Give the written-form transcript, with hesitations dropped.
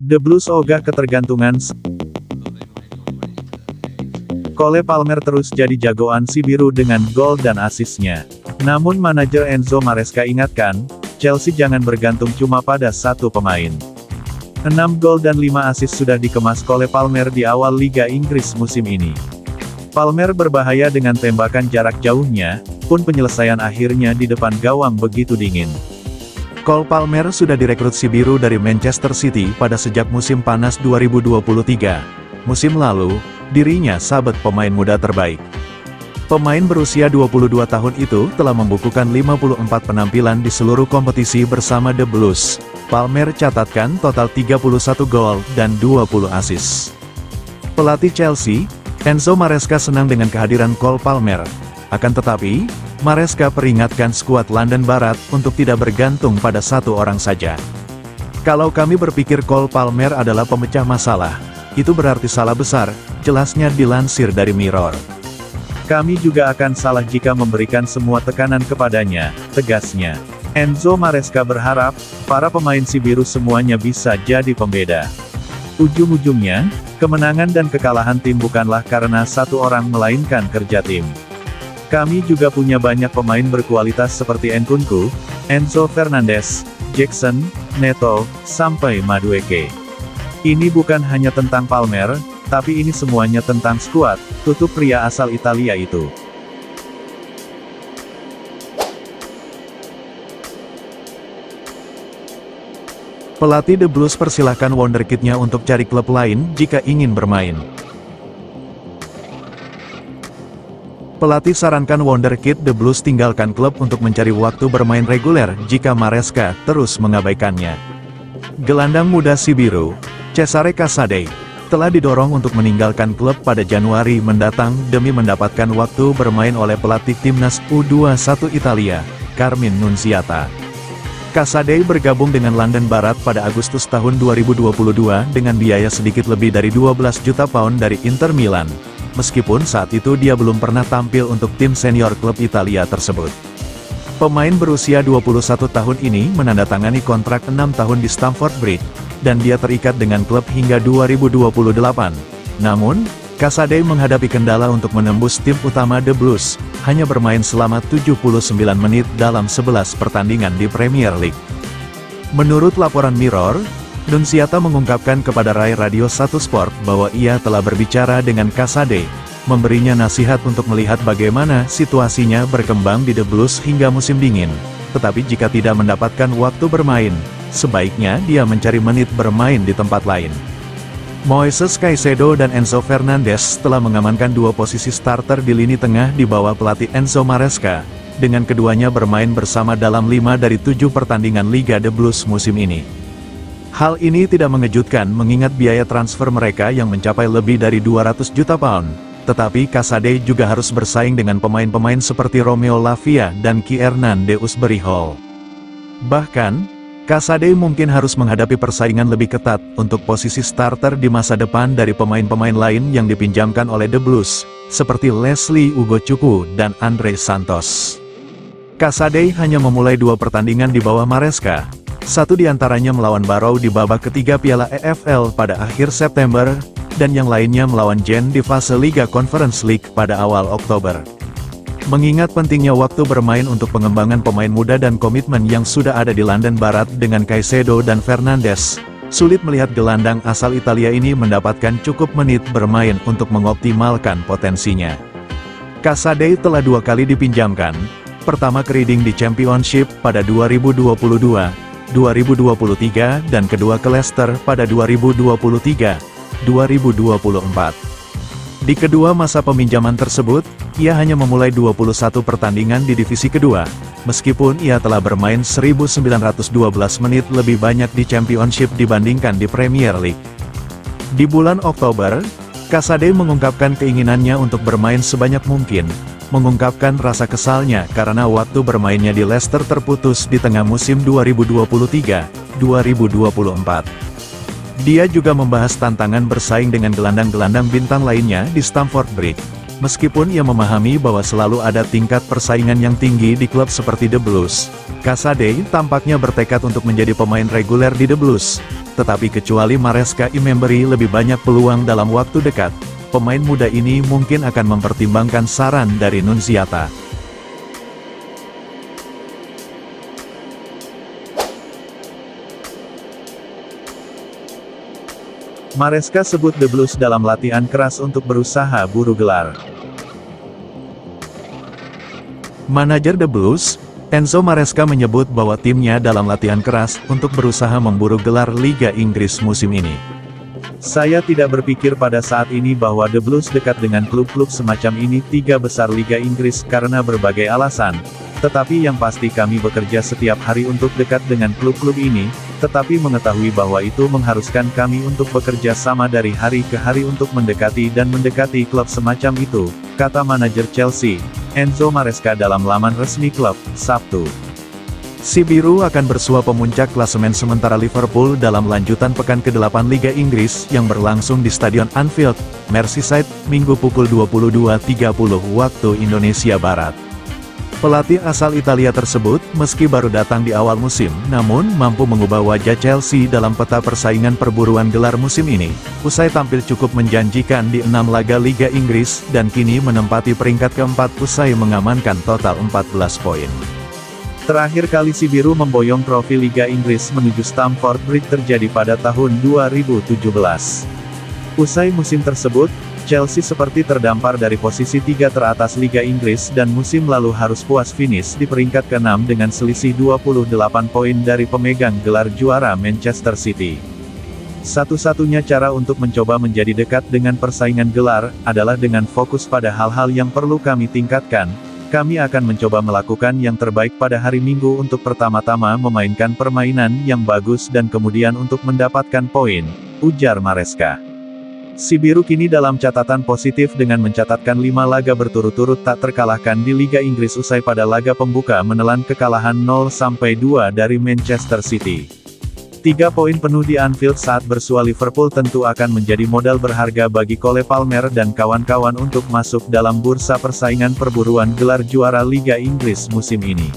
The Blues ogah ketergantungan. Cole Palmer terus jadi jagoan si biru dengan gol dan asisnya. Namun manajer Enzo Maresca ingatkan, Chelsea jangan bergantung cuma pada satu pemain. 6 gol dan 5 asis sudah dikemas Cole Palmer di awal Liga Inggris musim ini. Palmer berbahaya dengan tembakan jarak jauhnya, pun penyelesaian akhirnya di depan gawang begitu dingin. Cole Palmer sudah direkrut si biru dari Manchester City pada sejak musim panas 2023. Musim lalu, dirinya sahabat pemain muda terbaik. Pemain berusia 22 tahun itu telah membukukan 54 penampilan di seluruh kompetisi bersama The Blues. Palmer catatkan total 31 gol dan 20 asis. Pelatih Chelsea, Enzo Maresca senang dengan kehadiran Cole Palmer. Akan tetapi, Maresca peringatkan skuad London Barat untuk tidak bergantung pada satu orang saja. Kalau kami berpikir Cole Palmer adalah pemecah masalah, itu berarti salah besar, jelasnya dilansir dari Mirror. Kami juga akan salah jika memberikan semua tekanan kepadanya, tegasnya. Enzo Maresca berharap, para pemain si biru semuanya bisa jadi pembeda. Ujung-ujungnya, kemenangan dan kekalahan tim bukanlah karena satu orang melainkan kerja tim. Kami juga punya banyak pemain berkualitas seperti Nkunku, Enzo Fernandez, Jackson, Neto, sampai Madueke. Ini bukan hanya tentang Palmer, tapi ini semuanya tentang skuad, tutup pria asal Italia itu. Pelatih The Blues persilahkan wonderkid-nya untuk cari klub lain jika ingin bermain. Pelatih sarankan wonderkid The Blues tinggalkan klub untuk mencari waktu bermain reguler jika Maresca terus mengabaikannya. Gelandang muda si biru, Cesare Casadei, telah didorong untuk meninggalkan klub pada Januari mendatang demi mendapatkan waktu bermain oleh pelatih timnas U21 Italia, Carmine Nunziata. Casadei bergabung dengan London Barat pada Agustus tahun 2022 dengan biaya sedikit lebih dari 12 juta pound dari Inter Milan. Meskipun saat itu dia belum pernah tampil untuk tim senior klub Italia tersebut. Pemain berusia 21 tahun ini menandatangani kontrak 6 tahun di Stamford Bridge, dan dia terikat dengan klub hingga 2028. Namun, Casadei menghadapi kendala untuk menembus tim utama The Blues, hanya bermain selama 79 menit dalam 11 pertandingan di Premier League. Menurut laporan Mirror, Nunziata mengungkapkan kepada Rai Radio 1 Sport bahwa ia telah berbicara dengan Casadei, memberinya nasihat untuk melihat bagaimana situasinya berkembang di The Blues hingga musim dingin. Tetapi jika tidak mendapatkan waktu bermain, sebaiknya dia mencari menit bermain di tempat lain. Moises Caicedo dan Enzo Fernandez telah mengamankan dua posisi starter di lini tengah di bawah pelatih Enzo Maresca, dengan keduanya bermain bersama dalam 5 dari 7 pertandingan Liga The Blues musim ini. Hal ini tidak mengejutkan mengingat biaya transfer mereka yang mencapai lebih dari 200 juta pound, tetapi Casadei juga harus bersaing dengan pemain-pemain seperti Romeo Lavia dan Kiernan Dewsbury Hall. Bahkan, Casadei mungkin harus menghadapi persaingan lebih ketat untuk posisi starter di masa depan dari pemain-pemain lain yang dipinjamkan oleh The Blues, seperti Leslie Ugochukwu dan Andre Santos. Casadei hanya memulai 2 pertandingan di bawah Maresca. Satu di antaranya melawan Barrow di babak ketiga Piala EFL pada akhir September, dan yang lainnya melawan Genk di fase Liga Conference League pada awal Oktober. Mengingat pentingnya waktu bermain untuk pengembangan pemain muda dan komitmen yang sudah ada di London Barat dengan Caicedo dan Fernandes, sulit melihat gelandang asal Italia ini mendapatkan cukup menit bermain untuk mengoptimalkan potensinya. Casadei telah 2 kali dipinjamkan, pertama ke Reading di Championship pada 2022, 2023, dan kedua ke Leicester pada 2023, 2024. Di kedua masa peminjaman tersebut, ia hanya memulai 21 pertandingan di divisi kedua, meskipun ia telah bermain 1912 menit lebih banyak di Championship dibandingkan di Premier League. Di bulan Oktober, Casadei mengungkapkan keinginannya untuk bermain sebanyak mungkin, mengungkapkan rasa kesalnya karena waktu bermainnya di Leicester terputus di tengah musim 2023-2024. Dia juga membahas tantangan bersaing dengan gelandang-gelandang bintang lainnya di Stamford Bridge. Meskipun ia memahami bahwa selalu ada tingkat persaingan yang tinggi di klub seperti The Blues, Casadei tampaknya bertekad untuk menjadi pemain reguler di The Blues. tetapi kecuali Maresca memberi lebih banyak peluang dalam waktu dekat, pemain muda ini mungkin akan mempertimbangkan saran dari Nunziata. Maresca sebut The Blues dalam latihan keras untuk berusaha buru gelar. Manajer The Blues, Enzo Maresca menyebut bahwa timnya dalam latihan keras untuk berusaha memburu gelar Liga Inggris musim ini. Saya tidak berpikir pada saat ini bahwa The Blues dekat dengan klub-klub semacam ini tiga besar Liga Inggris karena berbagai alasan, tetapi yang pasti kami bekerja setiap hari untuk dekat dengan klub-klub ini, tetapi mengetahui bahwa itu mengharuskan kami untuk bekerja sama dari hari ke hari untuk mendekati klub semacam itu, kata manajer Chelsea, Enzo Maresca dalam laman resmi klub, Sabtu. Si Biru akan bersua pemuncak klasemen sementara Liverpool dalam lanjutan pekan ke-8 Liga Inggris yang berlangsung di Stadion Anfield, Merseyside, Minggu pukul 22.30 waktu Indonesia Barat. Pelatih asal Italia tersebut, meski baru datang di awal musim, namun mampu mengubah wajah Chelsea dalam peta persaingan perburuan gelar musim ini, usai tampil cukup menjanjikan di 6 laga Liga Inggris, dan kini menempati peringkat keempat usai mengamankan total 14 poin. Terakhir kali si Biru memboyong trofi Liga Inggris menuju Stamford Bridge terjadi pada tahun 2017. Usai musim tersebut, Chelsea seperti terdampar dari posisi 3 teratas Liga Inggris dan musim lalu harus puas finish di peringkat ke-6 dengan selisih 28 poin dari pemegang gelar juara Manchester City. Satu-satunya cara untuk mencoba menjadi dekat dengan persaingan gelar, adalah dengan fokus pada hal-hal yang perlu kami tingkatkan. Kami akan mencoba melakukan yang terbaik pada hari Minggu untuk pertama-tama memainkan permainan yang bagus dan kemudian untuk mendapatkan poin, ujar Maresca. Si Biru kini dalam catatan positif dengan mencatatkan 5 laga berturut-turut tak terkalahkan di Liga Inggris usai pada laga pembuka menelan kekalahan 0-2 dari Manchester City. 3 poin penuh di Anfield saat bersua Liverpool tentu akan menjadi modal berharga bagi Cole Palmer dan kawan-kawan untuk masuk dalam bursa persaingan perburuan gelar juara Liga Inggris musim ini.